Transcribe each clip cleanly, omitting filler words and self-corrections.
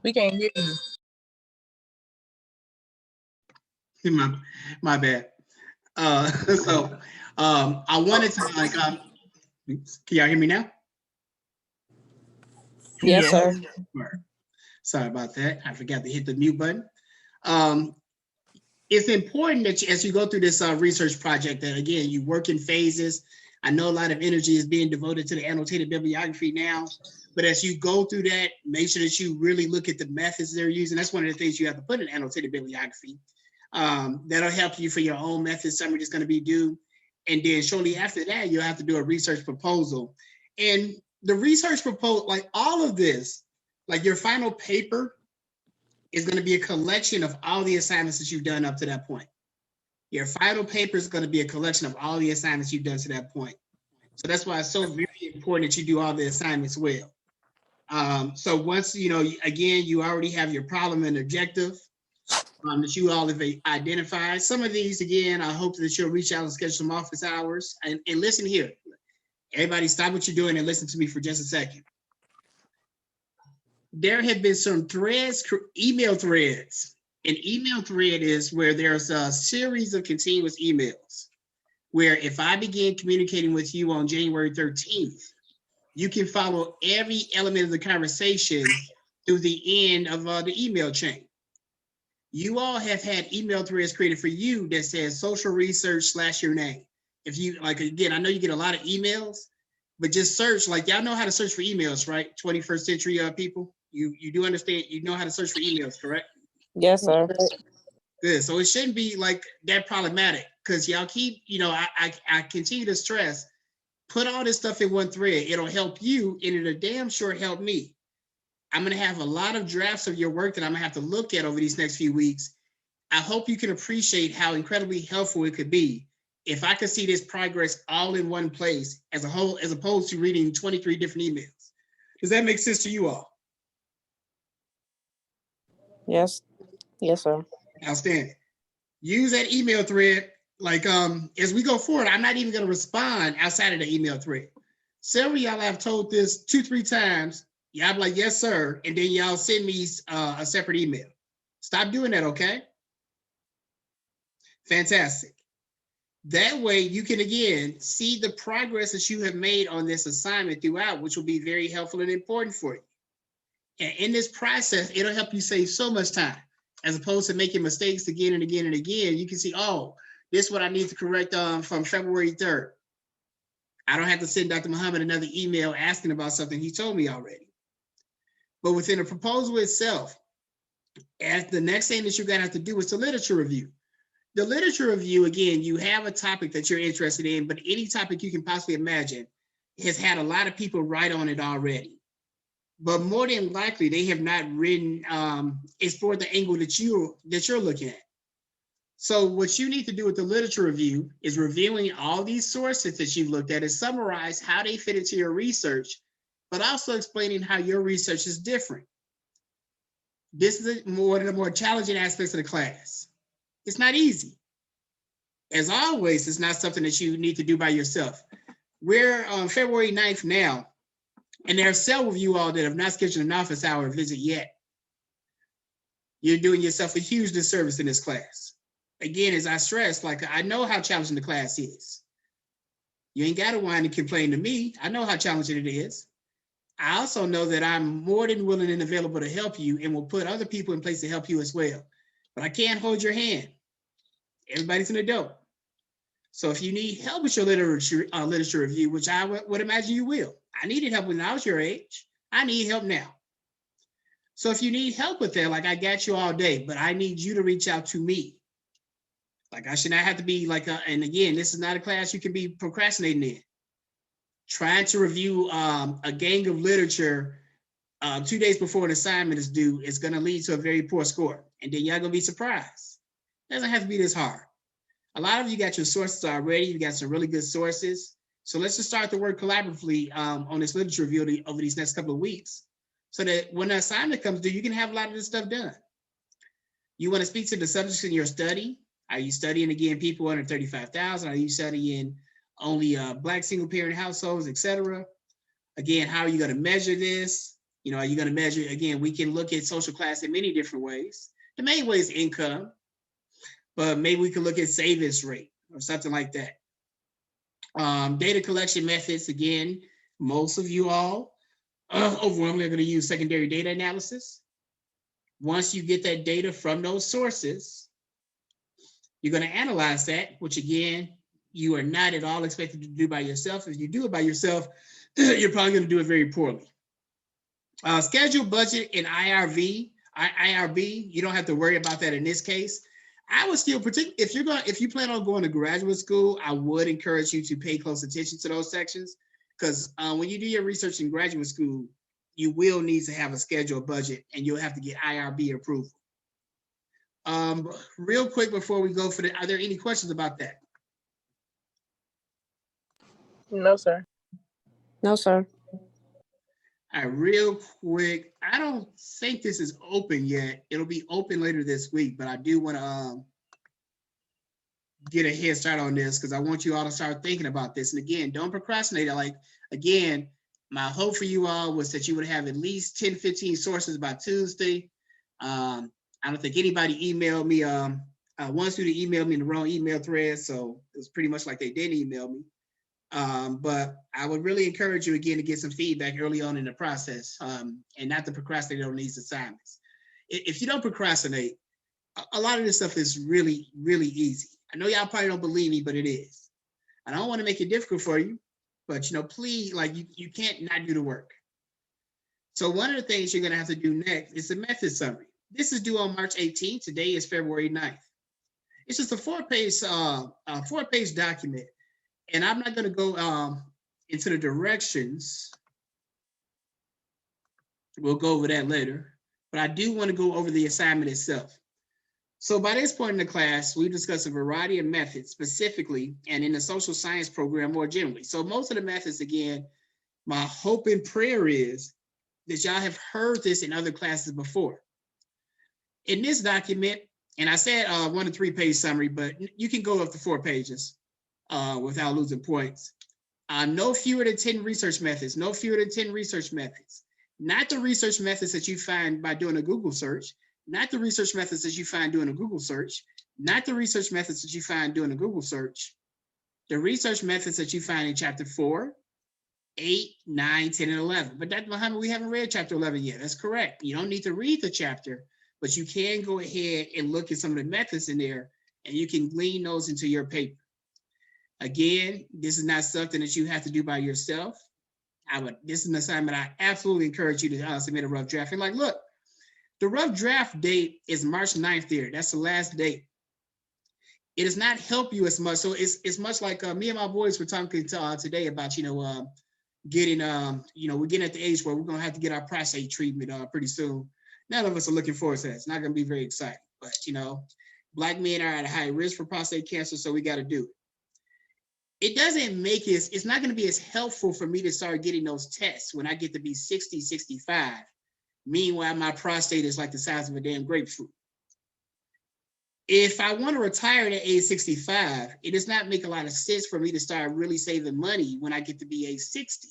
We can't hear you. My bad. So I wanted to oops, can y'all hear me now? Yes, Yeah. sir. Sorry about that. I forgot to hit the mute button. Um, it's important that as you go through this research project, that again, you work in phases. I know a lot of energy is being devoted to the annotated bibliography now, but as you go through that, make sure that you really look at the methods they're using. That's one of the things you have to put in annotated bibliography. That'll help you for your own method summary that's going to be due. And then shortly after that, you'll have to do a research proposal. And the research proposal, like all of this, like your final paper is going to be a collection of all the assignments that you've done up to that point. Your final paper is going to be a collection of all the assignments you've done to that point. So that's why it's so very important that you do all the assignments well. So once, again, you already have your problem and objective that you all have identified. Some of these, again, I hope that you'll reach out and schedule some office hours. And listen here, everybody stop what you're doing and listen to me for just a second. There have been some threads, email threads. An email thread is where there's a series of continuous emails where if I begin communicating with you on January 13th, you can follow every element of the conversation through the end of the email chain. You all have had email threads created for you that says social research / your name. If you, like, again, I know you get a lot of emails, but just search, like, y'all know how to search for emails, right? 21st century people. You do understand, you know how to search for emails, correct? Yes, sir. Good. So it shouldn't be like that problematic because y'all keep, I continue to stress, put all this stuff in one thread. It'll help you and it'll damn sure help me. I'm going to have a lot of drafts of your work that I'm going to have to look at over these next few weeks. I hope you can appreciate how incredibly helpful it could be if I could see this progress all in one place as a whole, as opposed to reading 23 different emails. Does that make sense to you all? Yes. Yes, sir. Outstanding. Use that email thread. Like, as we go forward, I'm not even going to respond outside of the email thread. Several of y'all have told this 2-3 times. Y'all be like, yes, sir. And then y'all send me a separate email. Stop doing that, okay? Fantastic. That way you can, again, see the progress that you have made on this assignment throughout, which will be very helpful and important for you. And in this process, it'll help you save so much time. As opposed to making mistakes again and again and again, you can see, oh, this is what I need to correct from February 3rd. I don't have to send Dr. Muhammad another email asking about something he told me already. But within the proposal itself, as the next thing that you're going to have to do is the literature review. The literature review, again, you have a topic that you're interested in, but any topic you can possibly imagine has had a lot of people write on it already. But more than likely, they have not written, explored the angle that you're looking at. So what you need to do with the literature review is reviewing all these sources that you've looked at and summarize how they fit into your research, but also explaining how your research is different. This is one of the more challenging aspects of the class. It's not easy. As always, it's not something that you need to do by yourself. We're on February 9th now, and there are several of you all that have not scheduled an office hour visit yet. You're doing yourself a huge disservice in this class. Again, as I stress, like, I know how challenging the class is. You ain't got to whine and complain to me. I know how challenging it is. I also know that I'm more than willing and available to help you and will put other people in place to help you as well. But I can't hold your hand. Everybody's an adult. So if you need help with your literature review, which I would imagine you will. I needed help when I was your age. I need help now. So if you need help with that, like, I got you all day, but I need you to reach out to me. Like, I should not have to be like, and again, this is not a class you can be procrastinating in. Trying to review a gang of literature 2 days before an assignment is due is going to lead to a very poor score. And then y'all going to be surprised. It doesn't have to be this hard. A lot of you got your sources already. You got some really good sources. So let's just start to work collaboratively on this literature review over these next couple of weeks, so that when the assignment comes due, you can have a lot of this stuff done. You want to speak to the subjects in your study. Are you studying, again, people under 35,000? Are you studying only Black single parent households, etc.? Again, how are you going to measure this? You know, are you going to measure, again, we can look at social class in many different ways. The main way is income, but maybe we can look at savings rate or something like that. Data collection methods, again, most of you all overwhelmingly are going to use secondary data analysis. Once you get that data from those sources, you're going to analyze that, which again, you are not at all expected to do by yourself. If you do it by yourself, you're probably going to do it very poorly. Schedule, budget, and IRB, you don't have to worry about that in this case. I would still, if you plan on going to graduate school, I would encourage you to pay close attention to those sections, because when you do your research in graduate school, you will need to have a schedule, budget, and you'll have to get IRB approval. Real quick before we go are there any questions about that? No, sir. No, sir. All right, real quick. I don't think this is open yet. It'll be open later this week, but I do want to get a head start on this because I want you all to start thinking about this. And again, don't procrastinate. Again, my hope for you all was that you would have at least 10, 15 sources by Tuesday. I don't think anybody emailed me. One student emailed me in the wrong email thread, so it was pretty much like they didn't email me. But I would really encourage you again to get some feedback early on in the process, and not to procrastinate on these assignments. If you don't procrastinate, a lot of this stuff is really, really easy. I know y'all probably don't believe me, but it is. I don't want to make it difficult for you, but please, you can't not do the work. So one of the things you're going to have to do next is the method summary. This is due on March 18th. Today is February 9th. It's just a four-page document. And I'm not going to go into the directions. We'll go over that later. But I do want to go over the assignment itself. So by this point in the class, we discussed a variety of methods specifically and in the social science program more generally. So most of the methods, again, my hope and prayer is that y'all have heard this in other classes before. In this document, and I said 1 to 3 page summary, but you can go up to 4 pages. Without losing points. No fewer than 10 research methods, no fewer than 10 research methods. Not the research methods that you find by doing a Google search, not the research methods that you find doing a Google search, not the research methods that you find doing a Google search, the research methods that you find in chapter 4, 8, 9, 10, and 11. But Dr. Muhammad, we haven't read chapter 11 yet. That's correct. You don't need to read the chapter, but you can go ahead and look at some of the methods in there, and you can glean those into your paper. Again, this is not something that you have to do by yourself. This is an assignment I absolutely encourage you to submit a rough draft. And look, the rough draft date is March 9th there. That's the last date. It does not help you as much. So it's much like me and my boys were talking today about, getting, we're getting at the age where we're going to have to get our prostate treatment pretty soon. None of us are looking forward to that. It's not going to be very exciting. But, Black men are at a high risk for prostate cancer, so we got to do it. It doesn't make it, it's not going to be as helpful for me to start getting those tests when I get to be 60, 65. Meanwhile, my prostate is like the size of a damn grapefruit. If I want to retire at age 65, it does not make a lot of sense for me to start really saving money when I get to be age 60.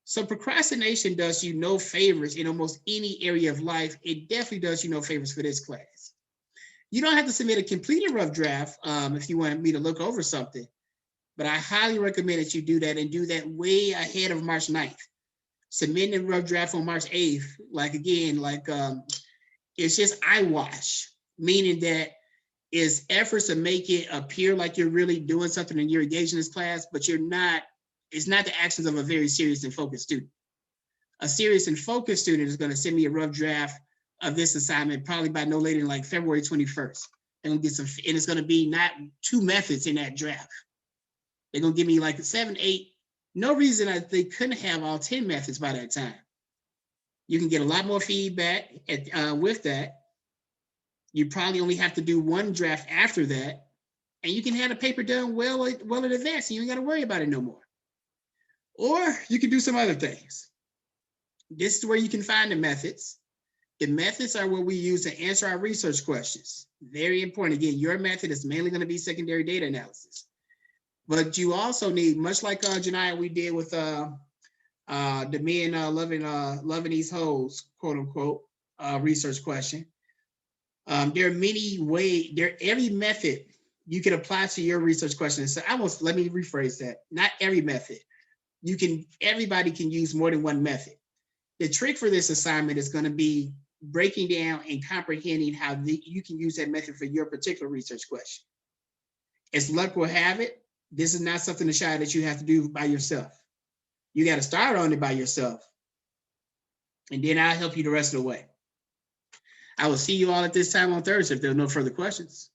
So procrastination does you no favors in almost any area of life. It definitely does you no favors for this class. You don't have to submit a completed rough draft if you want me to look over something, but I highly recommend that you do that and do that way ahead of March 9th. Submitting a rough draft on March 8th, it's just eyewash, meaning that it's efforts to make it appear like you're really doing something and you're engaged in this class, but you're not. It's not the actions of a very serious and focused student. A serious and focused student is going to send me a rough draft of this assignment probably by no later than February 21st. And it's going to be not 2 methods in that draft. They're going to give me 7, 8. No reason they couldn't have all 10 methods by that time. You can get a lot more feedback with that. You probably only have to do 1 draft after that, and you can have the paper done well in advance, and you ain't got to worry about it no more. Or you can do some other things. This is where you can find the methods. The methods are what we use to answer our research questions. Very important. Again, your method is mainly going to be secondary data analysis. But you also need, much like Janiyah we did with the men loving these hoes, quote unquote, research question. There are many ways, every method you can apply to your research question. So let me rephrase that. Not every method. Everybody can use more than one method. The trick for this assignment is going to be breaking down and comprehending how you can use that method for your particular research question. As luck will have it, this is not something, Ashaya, that you have to do by yourself. You got to start on it by yourself. And then I'll help you the rest of the way. I will see you all at this time on Thursday if there are no further questions.